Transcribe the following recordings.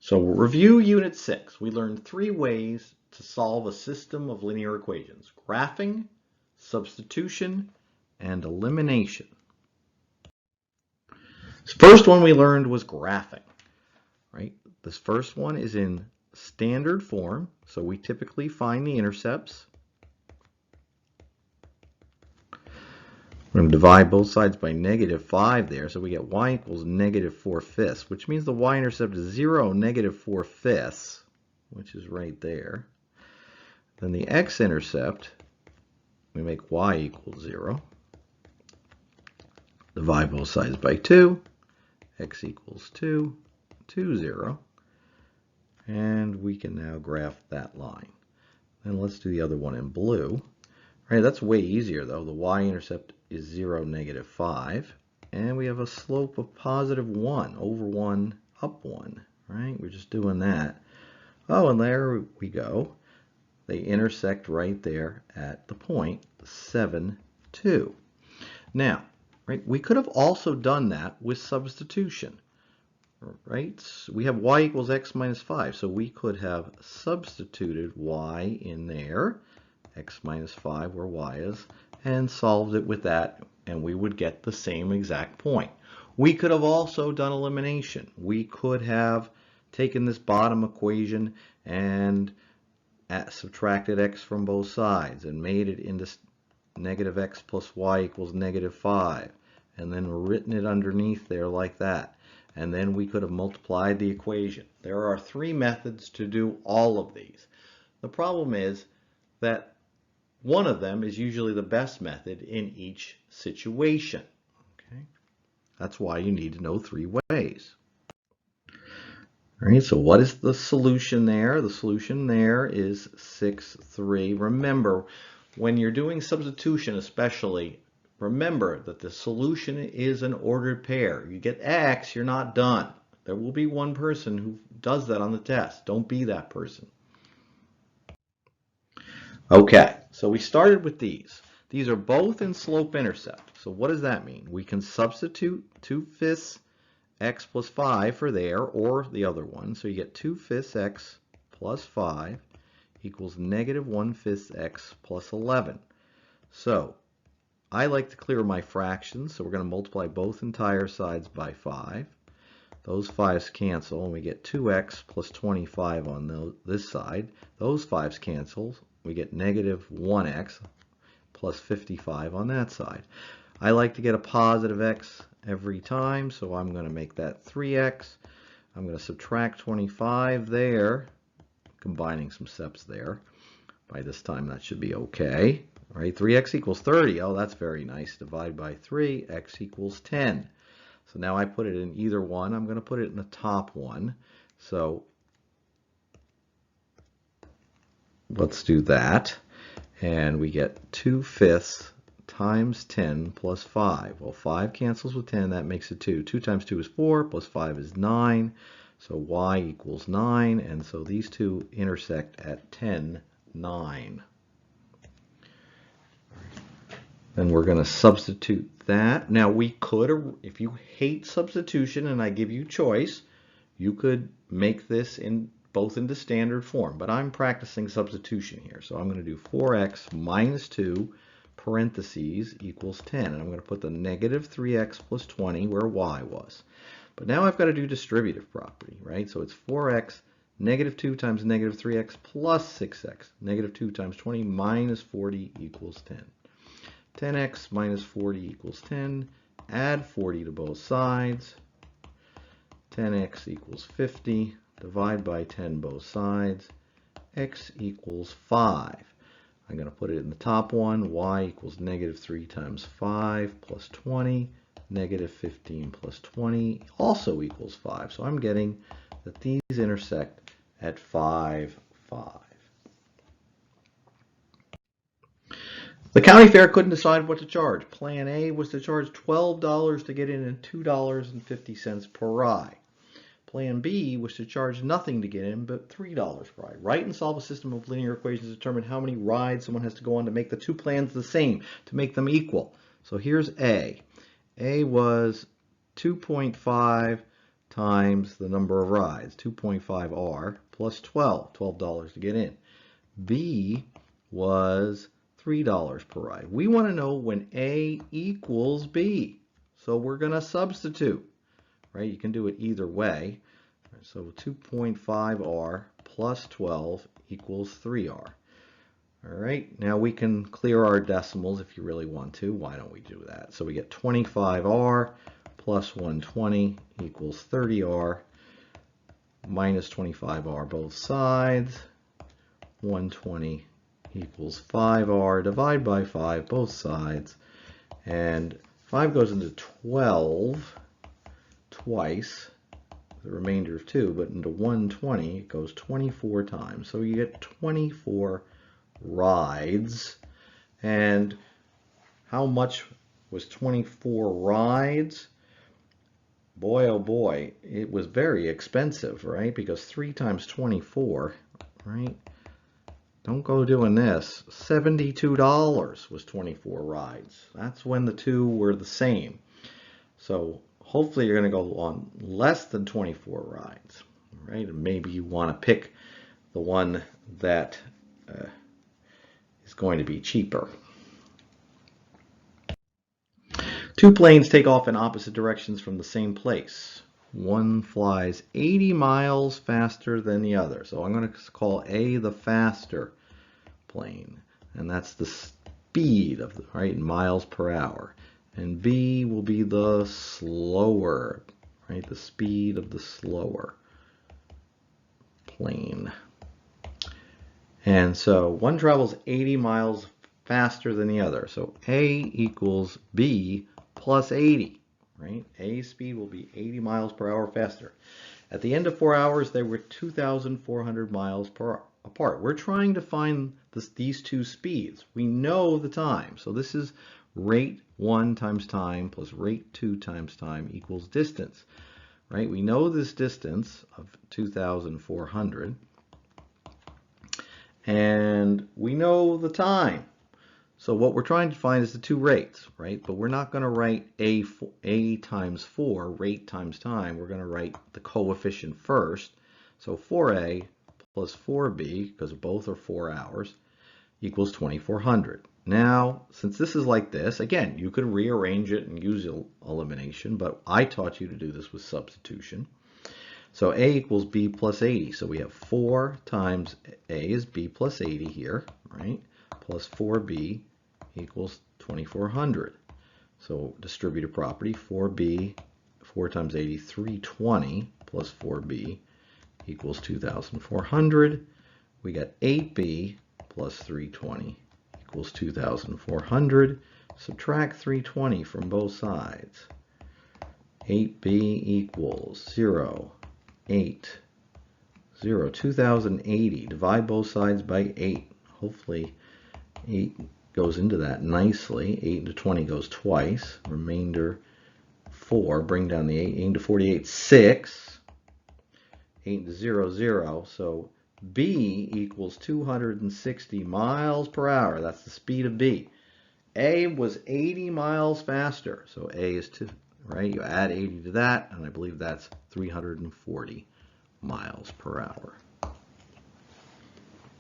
So we'll review Unit 6. We learned 3 ways to solve a system of linear equations: graphing, substitution, and elimination. This first one we learned was graphing, right? This first one is in standard form, so we typically find the intercepts. We're going to divide both sides by -5 there, so we get y equals -4/5, which means the y-intercept is 0, -4/5, which is right there. Then the x-intercept, we make y equals 0. Divide both sides by 2, x equals 2, 2, 0. And we can now graph that line. Then let's do the other one in blue. All right, that's way easier though. The y-intercept is 0, -5. And we have a slope of +1 over 1 up 1. Right? We're just doing that. Oh, and there we go. They intersect right there at the point 7, 2. Now, right, we could have also done that with substitution. Right? We have y equals x minus 5, so we could have substituted y in there, x minus 5 where y is, and solved it with that, and we would get the same exact point. We could have also done elimination. We could have taken this bottom equation and subtracted x from both sides and made it into -x plus y equals -5, and then written it underneath there like that. And then we could have multiplied the equation. There are 3 methods to do all of these. The problem is that one of them is usually the best method in each situation. Okay? That's why you need to know 3 ways. All right, so what is the solution there? The solution there is 6, 3. Remember, when you're doing substitution especially, remember that the solution is an ordered pair. You get x, you're not done. There will be one person who does that on the test. Don't be that person. Okay, so we started with these. These are both in slope-intercept. So what does that mean? We can substitute 2/5 x plus 5 for there, or the other one. So you get 2/5 x plus 5 equals -1/5 x plus 11. So I like to clear my fractions, so we're going to multiply both entire sides by 5. Those 5's cancel, and we get 2x plus 25 on this side. Those 5's cancel. We get -1x plus 55 on that side. I like to get a positive x every time, so I'm going to make that 3x. I'm going to subtract 25 there, combining some steps there. By this time, that should be okay. All right, 3x equals 30. Oh, that's very nice. Divide by 3, x equals 10. So now I put it in either one. I'm going to put it in the top one. So let's do that. And we get 2/5 times 10 plus 5. Well, 5 cancels with 10. That makes it 2. 2 times 2 is 4, plus 5 is 9. So y equals 9. And so these two intersect at 10, 9. Then we're going to substitute that. Now we could, if you hate substitution and I give you choice, you could make this both into standard form. But I'm practicing substitution here. So I'm going to do 4x minus 2 parentheses equals 10. And I'm going to put the -3x plus 20 where y was. But now I've got to do distributive property, right? So it's 4x, -2 times -3x plus 6x. -2 times 20 minus 40 equals 10. 10x minus 40 equals 10. Add 40 to both sides. 10x equals 50. Divide by 10 both sides. X equals 5. I'm going to put it in the top one. Y equals -3 times 5 plus 20. -15 plus 20 also equals 5. So I'm getting that these intersect at 5, 5. The county fair couldn't decide what to charge. Plan A was to charge $12 to get in and $2.50 per ride. Plan B was to charge nothing to get in but $3 per ride. Write and solve a system of linear equations to determine how many rides someone has to go on to make the two plans the same, to make them equal. So here's A. A was 2.5 times the number of rides, 2.5R plus 12, $12 to get in. B was $3 per ride. We want to know when A equals B. So we're going to substitute, right? You can do it either way. So 2.5R plus 12 equals 3R. All right, now we can clear our decimals if you really want to. Why don't we do that? So we get 25R plus 120 equals 30R minus 25R both sides. 120 equals 5R. Divide by 5 both sides. And 5 goes into 12 twice, the remainder of 2, but into 120 it goes 24 times. So you get 24 rides. And how much was 24 rides? Boy, oh boy, it was very expensive, right? Because 3 times 24, right? Don't go doing this. $72 was 24 rides. That's when the two were the same. So hopefully you're going to go on less than 24 rides, right? And maybe you want to pick the one that is going to be cheaper. Two planes take off in opposite directions from the same place. One flies 80 miles faster than the other. So I'm going to call A the faster plane, and that's the speed of the, right, in miles per hour. And B will be the slower, right, the speed of the slower plane. And so one travels 80 miles faster than the other. So A equals B plus 80, right? A's speed will be 80 miles per hour faster. At the end of 4 hours, they were 2,400 miles apart. We're trying to find these two speeds. We know the time. So this is rate 1 times time plus rate 2 times time equals distance, right? We know this distance of 2,400. And we know the time. So what we're trying to find is the two rates, right? But we're not going to write A times 4, rate times time. We're going to write the coefficient first. So 4A plus 4B, because both are 4 hours, equals 2,400. Now, since this is like this, again, you could rearrange it and use elimination, but I taught you to do this with substitution. So A equals B plus 80. So we have 4 times A is B plus 80 here, right? Plus 4B equals 2,400. So distributive property, 4B, 4 times 80, 320 plus 4B equals 2,400. We got 8B plus 320 equals 2,400. Subtract 320 from both sides. 8B equals 0. 8, 0, 2,080. Divide both sides by 8. Hopefully 8 goes into that nicely. 8 into 20 goes twice. Remainder 4. Bring down the 8. 8 into 48, 6. 8 into 0, 0. So B equals 260 miles per hour. That's the speed of B. A was 80 miles faster. So A is 2. Right, you add 80 to that, and I believe that's 340 miles per hour.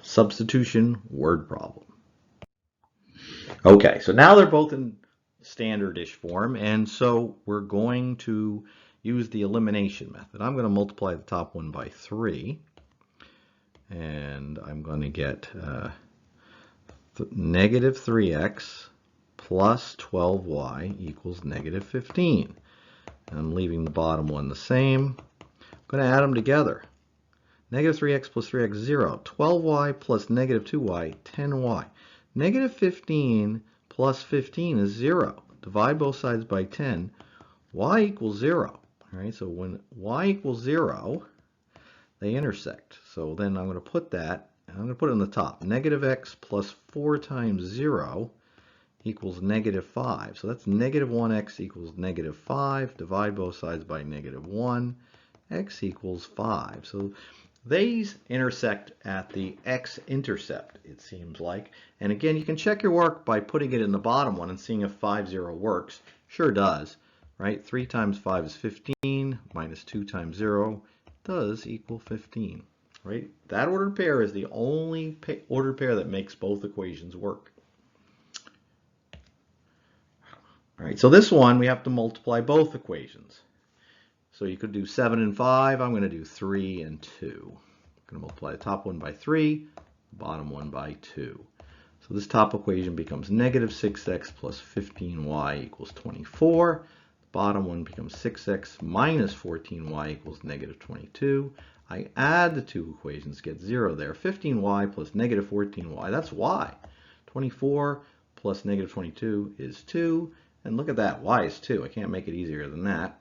Substitution word problem. Okay, so now they're both in standard-ish form, and so we're going to use the elimination method. I'm going to multiply the top one by 3, and I'm going to get negative 3x plus 12y equals negative 15. I'm leaving the bottom one the same. I'm going to add them together. Negative 3x plus 3x, 0. 12y plus negative 2y, 10y. Negative 15 plus 15 is 0. Divide both sides by 10. Y equals 0. All right, so when y equals 0, they intersect. So then I'm going to put that, I'm going to put it on the top. Negative x plus 4 times 0 equals negative 5. So that's negative 1x equals negative 5. Divide both sides by negative 1. X equals 5. So these intersect at the x-intercept, it seems like. And again, you can check your work by putting it in the bottom one and seeing if 5, 0 works. Sure does, right? 3 times 5 is 15, minus 2 times 0 does equal 15, right? That ordered pair is the only ordered pair that makes both equations work. All right, so this one we have to multiply both equations. So you could do 7 and 5. I'm going to do 3 and 2. I'm going to multiply the top one by 3, the bottom one by 2. So this top equation becomes negative 6x plus 15y equals 24. The bottom one becomes 6x minus 14y equals negative 22. I add the two equations, get 0 there. 15y plus negative 14y, that's y. 24 plus negative 22 is 2. And look at that, y is 2. I can't make it easier than that.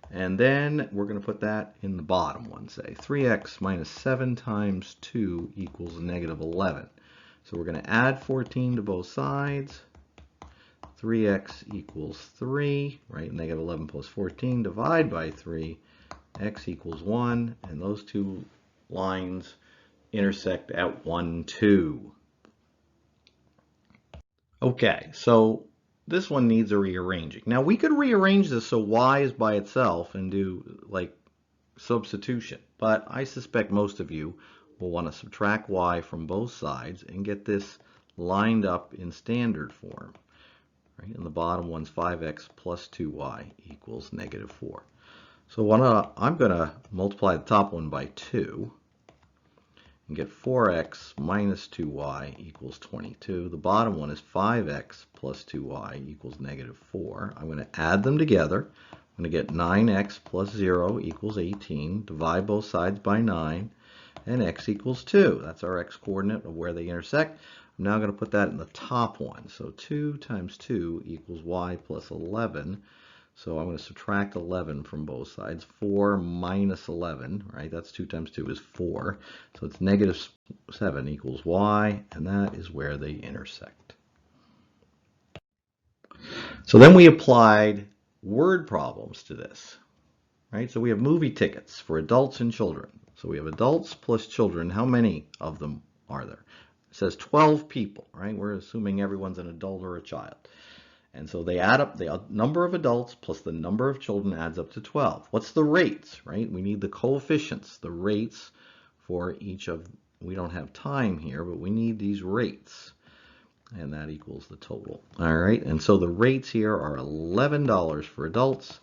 And then we're going to put that in the bottom one, say. 3x minus 7 times 2 equals negative 11. So we're going to add 14 to both sides. 3x equals 3, right? Negative 11 plus 14, divide by 3. X equals 1, and those two lines intersect at 1, 2. Okay, so this one needs a rearranging. Now we could rearrange this so y is by itself and do like substitution, but I suspect most of you will want to subtract y from both sides and get this lined up in standard form. Right? And the bottom one's 5x plus 2y equals negative 4. So I'm going to multiply the top one by 2 and get 4x minus 2y equals 22. The bottom one is 5x plus 2y equals negative 4. I'm going to add them together. I'm going to get 9x plus 0 equals 18. Divide both sides by 9. And x equals 2. That's our x coordinate of where they intersect. I'm now going to put that in the top one. So 2 times 2 equals y plus 11. So I'm going to subtract 11 from both sides. 4 minus 11, right? That's 2 times 2 is 4. So it's negative 7 equals y, and that is where they intersect. So then we applied word problems to this, right? So we have movie tickets for adults and children. So we have adults plus children. How many of them are there? It says 12 people, right? We're assuming everyone's an adult or a child. And so they add up the number of adults plus the number of children adds up to 12. What's the rates, right? We need the coefficients, the rates for each of, we don't have time here, but we need these rates. And that equals the total. All right, and so the rates here are $11 for adults,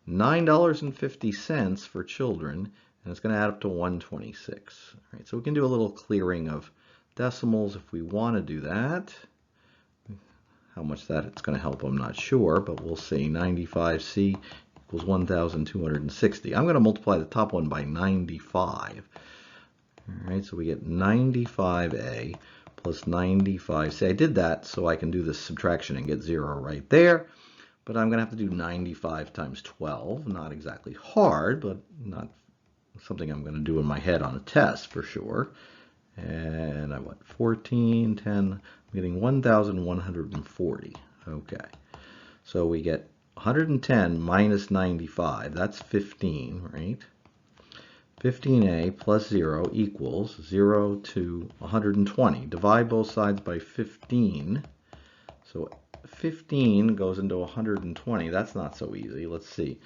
$9.50 for children, and it's going to add up to 126. All right, so we can do a little clearing of decimals if we want to do that. How much that it's going to help, I'm not sure, but we'll see. 95C equals 1,260. I'm going to multiply the top one by 95. All right, so we get 95A plus 95C. I did that so I can do this subtraction and get 0 right there. But I'm going to have to do 95 times 12. Not exactly hard, but not something I'm going to do in my head on a test for sure. And I went 14, 10, I'm getting 1,140. Okay, so we get 110 minus 95, that's 15, right? 15a plus 0 equals 0 to 120. Divide both sides by 15. So 15 goes into 120. That's not so easy. Let's see.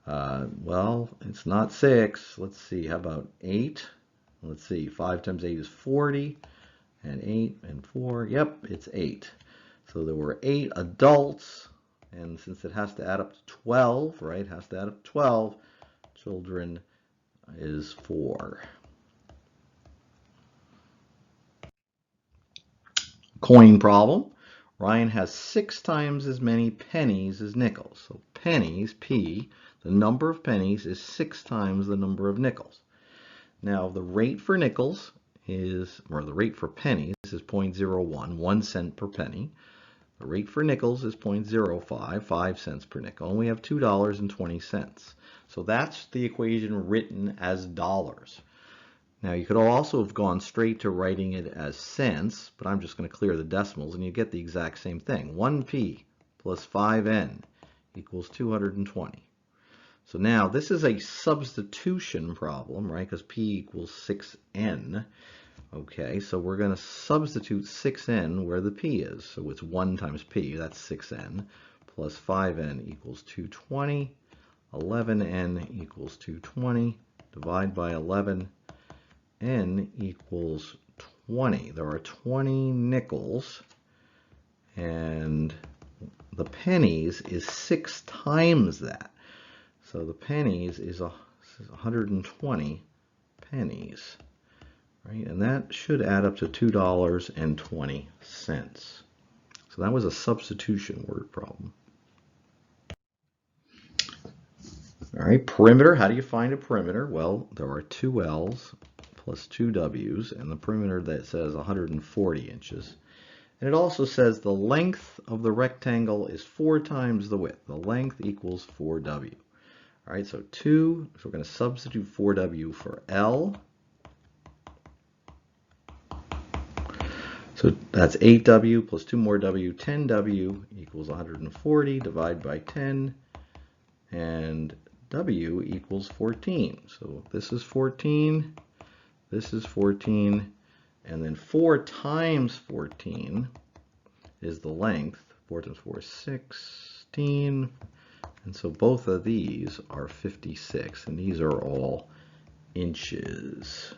Well, it's not 6. Let's see. How about 8? Let's see. 5 times 8 is 40. And 8 and 4. Yep, it's 8. So there were 8 adults. And since it has to add up to 12, right? It has to add up to 12. Children is 4. Coin problem. Ryan has 6 times as many pennies as nickels. So pennies, P, the number of pennies is 6 times the number of nickels. Now the rate for nickels is, or the rate for pennies is 0.01, 1 cent per penny. The rate for nickels is 0.05, 5 cents per nickel, and we have $2.20. So that's the equation written as dollars. Now you could also have gone straight to writing it as cents, but I'm just going to clear the decimals and you get the exact same thing. 1p plus 5n equals 220. So now this is a substitution problem, right? Because p equals 6n. Okay, so we're going to substitute 6n where the p is. So it's 1 times p, that's 6n, plus 5n equals 220. 11n equals 220. Divide by 11. N equals 20. There are 20 nickels, and the pennies is 6 times that. So the pennies is 120 pennies, right? And that should add up to $2.20. So that was a substitution word problem. All right, perimeter. How do you find a perimeter? Well, there are 2 L's plus 2 W's, and the perimeter that says 140 inches. And it also says the length of the rectangle is 4 times the width. The length equals 4W. All right, so we're going to substitute 4W for L. So that's 8W plus 2 more W, 10W equals 140. Divide by 10, and W equals 14. So this is 14, this is 14, and then 4 times 14 is the length. 4 times 4 is 16. And so both of these are 56, and these are all inches.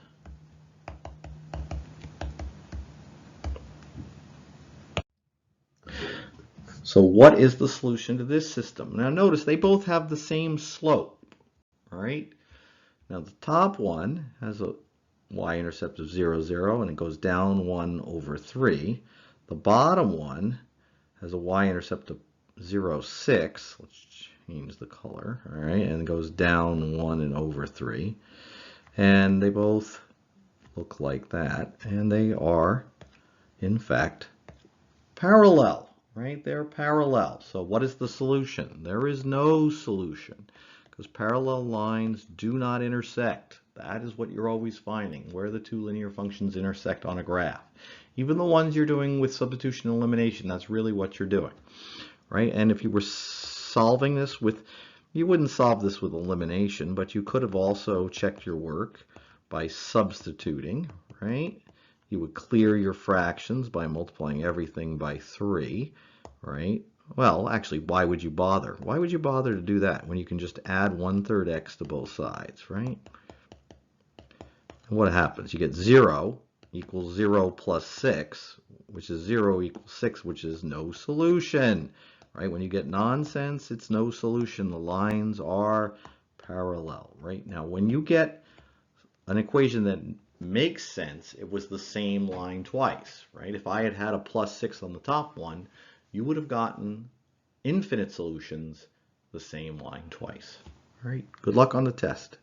So what is the solution to this system? Now notice they both have the same slope, right? Now the top one has a y-intercept of 0, 0, and it goes down 1 over 3. The bottom one has a y-intercept of 0, 6. Let's change the color, all right, and it goes down 1 and over 3. And they both look like that, and they are, in fact, parallel. Right? They're parallel. So what is the solution? There is no solution because parallel lines do not intersect. That is what you're always finding, where the 2 linear functions intersect on a graph. Even the ones you're doing with substitution and elimination, that's really what you're doing. Right? And if you were solving this with, you wouldn't solve this with elimination, but you could have also checked your work by substituting, right? You would clear your fractions by multiplying everything by 3, right? Well, actually, why would you bother? Why would you bother to do that when you can just add 1/3 x to both sides, right? And what happens? You get 0 equals 0 plus 6, which is 0 equals 6, which is no solution, right? When you get nonsense, it's no solution. The lines are parallel, right? Now, when you get an equation that makes sense, it was the same line twice, right? If I had had a plus 6 on the top one, you would have gotten infinite solutions the same line twice. All right, good luck on the test.